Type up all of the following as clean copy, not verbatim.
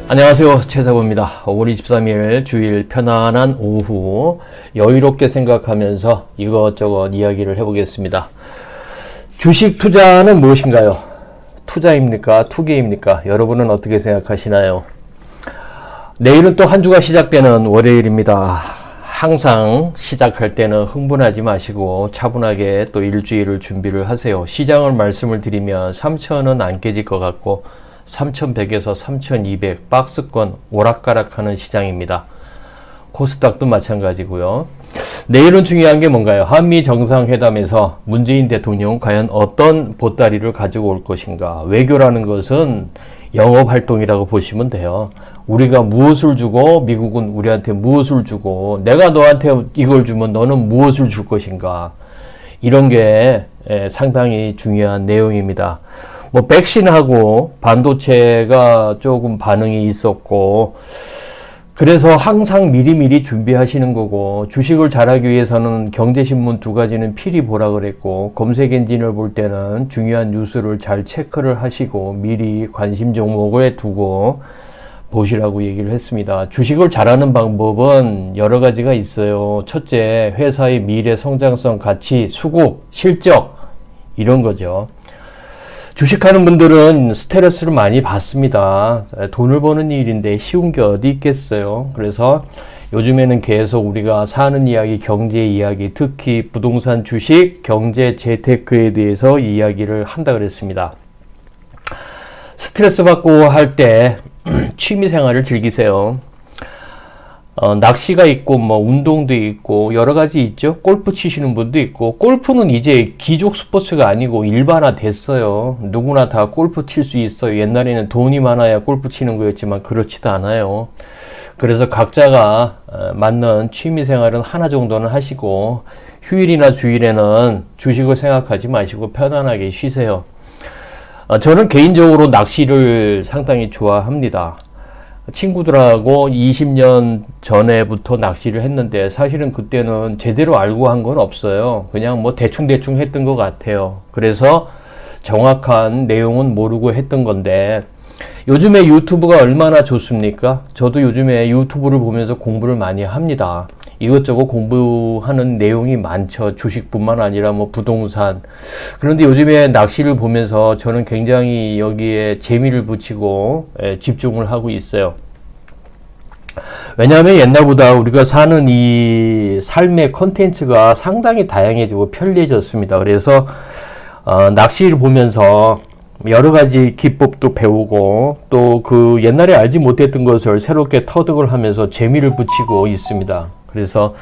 안녕하세요, 최사부입니다. 5월 23일 주일 편안한 오후 여유롭게 생각하면서 이것저것 이야기를 해보겠습니다. 주식 투자는 무엇인가요? 투자입니까? 투기입니까? 여러분은 어떻게 생각하시나요? 내일은 또 한 주가 시작되는 월요일입니다. 항상 시작할 때는 흥분하지 마시고 차분하게 또 일주일을 준비를 하세요. 시장을 말씀을 드리면 3,000은 안 깨질 것 같고 3,100에서 3,200 박스권 오락가락하는 시장입니다. 코스닥도 마찬가지고요. 내일은 중요한 게 뭔가요? 한미 정상회담에서 문재인 대통령 과연 어떤 보따리를 가지고 올 것인가? 외교라는 것은 영업활동이라고 보시면 돼요. 우리가 무엇을 주고 미국은 우리한테 무엇을 주고 내가 너한테 이걸 주면 너는 무엇을 줄 것인가? 이런 게 상당히 중요한 내용입니다. 백신하고 반도체가 조금 반응이 있었고, 그래서 항상 미리미리 준비하시는 거고, 주식을 잘하기 위해서는 경제신문 2가지는 필히 보라 그랬고, 검색 엔진을 볼 때는 중요한 뉴스를 잘 체크를 하시고, 미리 관심 종목을 두고 보시라고 얘기를 했습니다. 주식을 잘하는 방법은 여러 가지가 있어요. 첫째, 회사의 미래 성장성, 가치, 수급, 실적, 이런 거죠. 주식하는 분들은 스트레스를 많이 받습니다. 돈을 버는 일인데 쉬운 게 어디 있겠어요. 그래서 요즘에는 계속 우리가 사는 이야기, 경제 이야기, 특히 부동산, 주식, 경제, 재테크에 대해서 이야기를 한다 그랬습니다. 스트레스 받고 할 때 취미 생활을 즐기세요. 낚시가 있고 운동도 있고 여러 가지 있죠. 골프 치시는 분도 있고, 골프는 이제 기족 스포츠가 아니고 일반화 됐어요. 누구나 다 골프 칠 수 있어요. 옛날에는 돈이 많아야 골프 치는 거였지만 그렇지도 않아요. 그래서 각자가 맞는 취미 생활은 하나 정도는 하시고, 휴일이나 주일에는 주식을 생각하지 마시고 편안하게 쉬세요. 저는 개인적으로 낚시를 상당히 좋아합니다. 친구들하고 20년 전에부터 낚시를 했는데, 사실은 그때는 제대로 알고 한 건 없어요. 그냥 대충대충 했던 것 같아요. 그래서 정확한 내용은 모르고 했던 건데, 요즘에 유튜브가 얼마나 좋습니까? 저도 요즘에 유튜브를 보면서 공부를 많이 합니다. 이것저것 공부하는 내용이 많죠. 주식뿐만 아니라 부동산. 그런데 요즘에 낚시를 보면서 저는 굉장히 여기에 재미를 붙이고 집중을 하고 있어요. 왜냐하면 옛날보다 우리가 사는 이 삶의 컨텐츠가 상당히 다양해지고 편리해졌습니다. 그래서 낚시를 보면서 여러 가지 기법도 배우고, 또 그 옛날에 알지 못했던 것을 새롭게 터득을 하면서 재미를 붙이고 있습니다. 그래서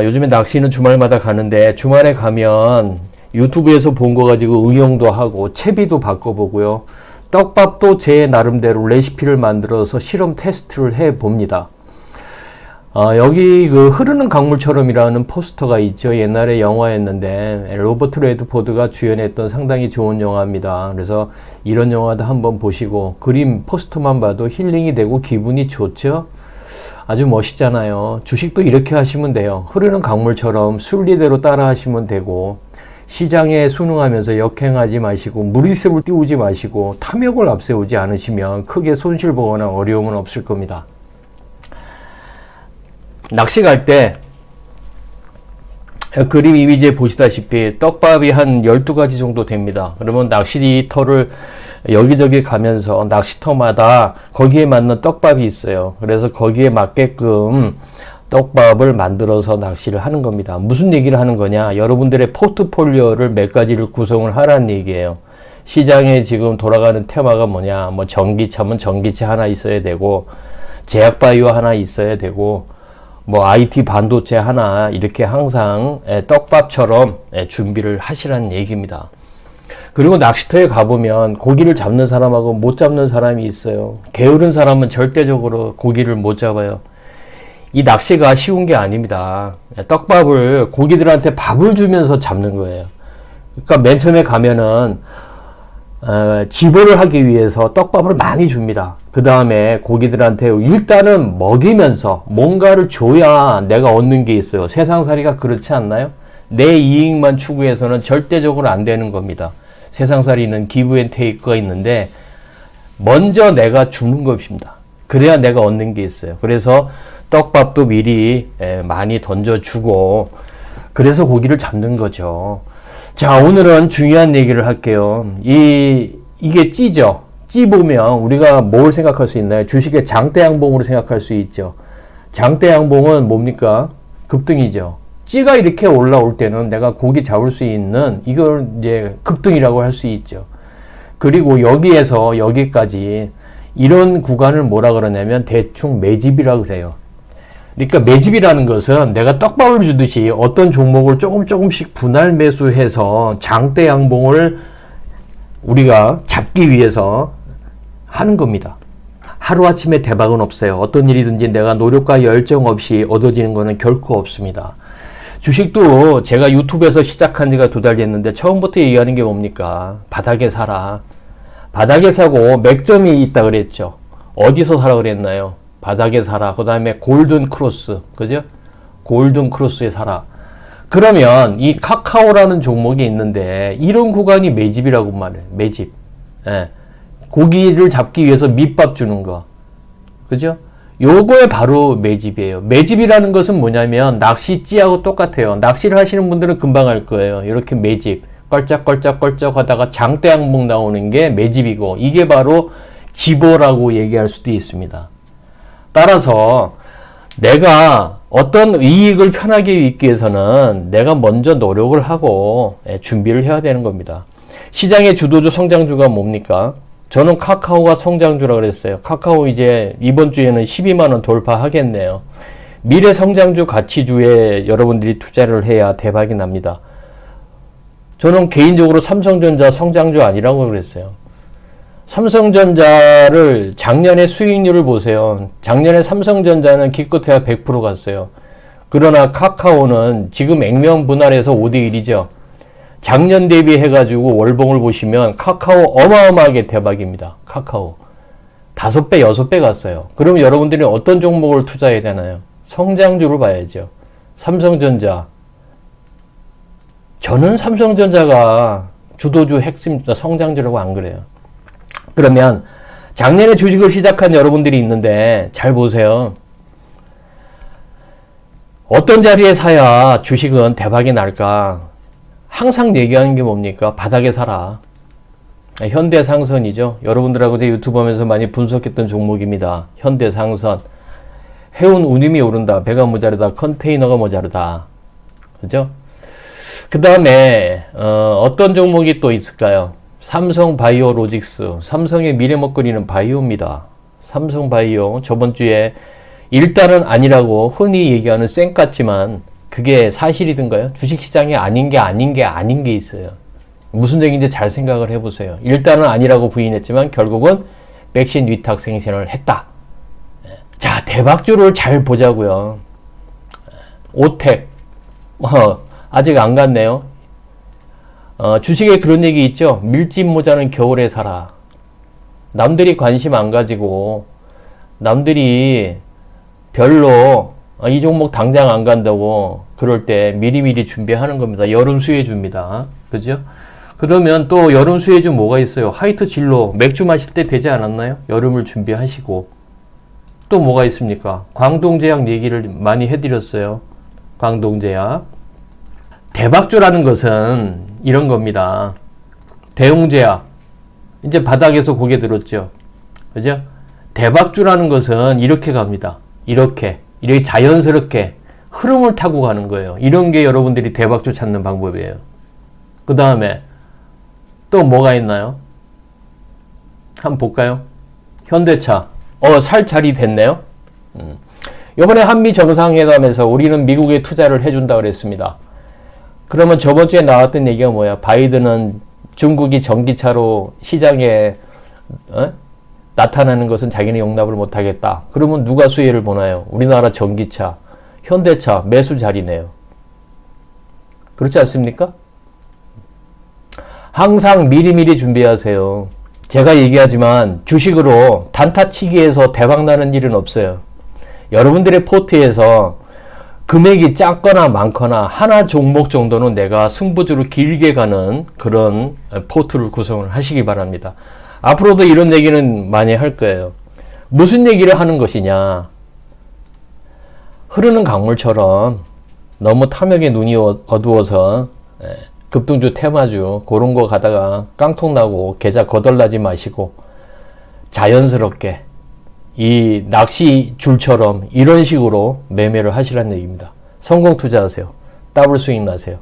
요즘에 낚시는 주말마다 가는데, 주말에 가면 유튜브에서 본 거 가지고 응용도 하고 채비도 바꿔보고요. 떡밥도 제 나름대로 레시피를 만들어서 실험 테스트를 해 봅니다. 여기 그 흐르는 강물처럼이라는 포스터가 있죠. 옛날에 영화였는데 로버트 레드포드가 주연했던 상당히 좋은 영화입니다. 그래서 이런 영화도 한번 보시고, 그림 포스터만 봐도 힐링이 되고 기분이 좋죠. 아주 멋있잖아요. 주식도 이렇게 하시면 돼요. 흐르는 강물처럼 순리대로 따라 하시면 되고, 시장에 순응하면서 역행하지 마시고 무리수를 띄우지 마시고 탐욕을 앞세우지 않으시면 크게 손실 보거나 어려움은 없을 겁니다. 낚시 갈 때 그림 이미지에 보시다시피 떡밥이 한 12가지 정도 됩니다. 그러면 낚시터를 여기저기 가면서 낚시터마다 거기에 맞는 떡밥이 있어요. 그래서 거기에 맞게끔 떡밥을 만들어서 낚시를 하는 겁니다. 무슨 얘기를 하는 거냐? 여러분들의 포트폴리오를 몇 가지를 구성을 하라는 얘기예요. 시장에 지금 돌아가는 테마가 뭐냐? 전기차면 전기차 하나 있어야 되고, 제약바이오 하나 있어야 되고, IT 반도체 하나, 이렇게 항상 떡밥처럼 준비를 하시라는 얘기입니다. 그리고 낚시터에 가보면 고기를 잡는 사람하고 못 잡는 사람이 있어요. 게으른 사람은 절대적으로 고기를 못 잡아요. 이 낚시가 쉬운 게 아닙니다. 떡밥을 고기들한테 밥을 주면서 잡는 거예요. 그러니까 맨 처음에 가면은 지보를 하기 위해서 떡밥을 많이 줍니다. 그 다음에 고기들한테 일단은 먹이면서 뭔가를 줘야 내가 얻는 게 있어요. 세상살이가 그렇지 않나요? 내 이익만 추구해서는 절대적으로 안 되는 겁니다. 세상살이는 기브 앤 테이크가 있는데, 먼저 내가 주는 것입니다. 그래야 내가 얻는 게 있어요. 그래서 떡밥도 미리 많이 던져주고 그래서 고기를 잡는 거죠. 자, 오늘은 중요한 얘기를 할게요. 이게 찌죠. 찌 보면 우리가 뭘 생각할 수 있나요? 주식의 장대양봉으로 생각할 수 있죠. 장대양봉은 뭡니까? 급등이죠. 찌가 이렇게 올라올 때는 내가 고기 잡을 수 있는 이걸 이제 급등이라고 할 수 있죠. 그리고 여기에서 여기까지 이런 구간을 뭐라 그러냐면 대충 매집이라고 그래요. 그러니까 매집이라는 것은 내가 떡밥을 주듯이 어떤 종목을 조금씩 분할 매수해서 장대 양봉을 우리가 잡기 위해서 하는 겁니다. 하루아침에 대박은 없어요. 어떤 일이든지 내가 노력과 열정 없이 얻어지는 것은 결코 없습니다. 주식도 제가 유튜브에서 시작한 지가 2달 됐는데 처음부터 얘기하는 게 뭡니까? 바닥에 사라. 바닥에 사고 맥점이 있다 그랬죠. 어디서 사라 그랬나요? 바닥에 사라. 그 다음에 골든 크로스. 그죠? 골든 크로스에 사라. 그러면 이 카카오라는 종목이 있는데 이런 구간이 매집이라고 말해요. 매집. 예. 고기를 잡기 위해서 밑밥 주는 거. 그죠? 요거에 바로 매집이에요. 매집이라는 것은 뭐냐면 낚시찌하고 똑같아요. 낚시를 하시는 분들은 금방 알 거예요. 이렇게 매집. 껄쩍껄쩍 하다가 장대양봉 나오는 게 매집이고 이게 바로 집어라고 얘기할 수도 있습니다. 따라서 내가 어떤 이익을 편하게 얻기 위해서는 내가 먼저 노력을 하고 준비를 해야 되는 겁니다. 시장의 주도주 성장주가 뭡니까? 저는 카카오가 성장주라 그랬어요. 카카오 이제 이번 주에는 12만원 돌파하겠네요. 미래 성장주 가치주에 여러분들이 투자를 해야 대박이 납니다. 저는 개인적으로 삼성전자 성장주 아니라고 그랬어요. 삼성전자를 작년의 수익률을 보세요. 작년에 삼성전자는 기껏해야 100% 갔어요. 그러나 카카오는 지금 액면 분할해서 5대1이죠. 작년 대비해가지고 월봉을 보시면 카카오 어마어마하게 대박입니다. 카카오. 5배, 6배 갔어요. 그럼 여러분들이 어떤 종목을 투자해야 되나요? 성장주를 봐야죠. 삼성전자. 저는 삼성전자가 주도주 핵심 성장주라고 안 그래요. 그러면 작년에 주식을 시작한 여러분들이 있는데 잘 보세요. 어떤 자리에 사야 주식은 대박이 날까? 항상 얘기하는 게 뭡니까? 바닥에 사라. 현대상선이죠. 여러분들하고 제 유튜브 하면서 많이 분석했던 종목입니다. 현대상선. 해운 운임이 오른다. 배가 모자르다. 컨테이너가 모자르다. 그죠? 그 다음에 어떤 종목이 또 있을까요? 삼성바이오로직스. 삼성의 미래 먹거리는 바이오입니다. 삼성바이오. 저번 주에 일단은 아니라고 흔히 얘기하는 쌩 같지만 그게 사실이든가요? 주식시장이 아닌 게 있어요. 무슨 얘기인지 잘 생각을 해보세요. 일단은 아니라고 부인했지만 결국은 백신 위탁 생산을 했다. 자, 대박주를 잘 보자고요. 오텍. 아직 안 갔네요. 주식에 그런 얘기 있죠. 밀짚 모자는 겨울에 사라. 남들이 관심 안 가지고 남들이 별로 이 종목 당장 안 간다고 그럴 때 미리미리 준비하는 겁니다. 여름 수혜주입니다. 그죠? 그러면 또 여름 수혜주 뭐가 있어요? 화이트 진로 맥주 마실 때 되지 않았나요? 여름을 준비하시고 또 뭐가 있습니까? 광동제약 얘기를 많이 해드렸어요. 광동제약. 대박주라는 것은 이런 겁니다. 대웅제약. 이제 바닥에서 고개 들었죠. 그죠? 대박주라는 것은 이렇게 갑니다. 이렇게 자연스럽게 흐름을 타고 가는 거예요. 이런 게 여러분들이 대박주 찾는 방법이에요. 그 다음에 또 뭐가 있나요? 한번 볼까요? 현대차. 살 자리 됐네요. 이번에 한미 정상회담에서 우리는 미국에 투자를 해준다 그랬습니다. 그러면 저번 주에 나왔던 얘기가 뭐야? 바이든은 중국이 전기차로 시장에 나타나는 것은 자기는 용납을 못하겠다. 그러면 누가 수혜를 보나요? 우리나라 전기차, 현대차 매수 자리네요. 그렇지 않습니까? 항상 미리미리 준비하세요. 제가 얘기하지만 주식으로 단타치기에서 대박나는 일은 없어요. 여러분들의 포트에서 금액이 작거나 많거나 하나 종목 정도는 내가 승부주로 길게 가는 그런 포트를 구성을 하시기 바랍니다. 앞으로도 이런 얘기는 많이 할 거예요. 무슨 얘기를 하는 것이냐. 흐르는 강물처럼 너무 탐욕에 눈이 어두워서 급등주 테마주 그런 거 가다가 깡통 나고 계좌 거덜나지 마시고 자연스럽게 이 낚시 줄처럼 이런 식으로 매매를 하시라는 얘기입니다. 성공 투자하세요. 더블 스윙 나세요.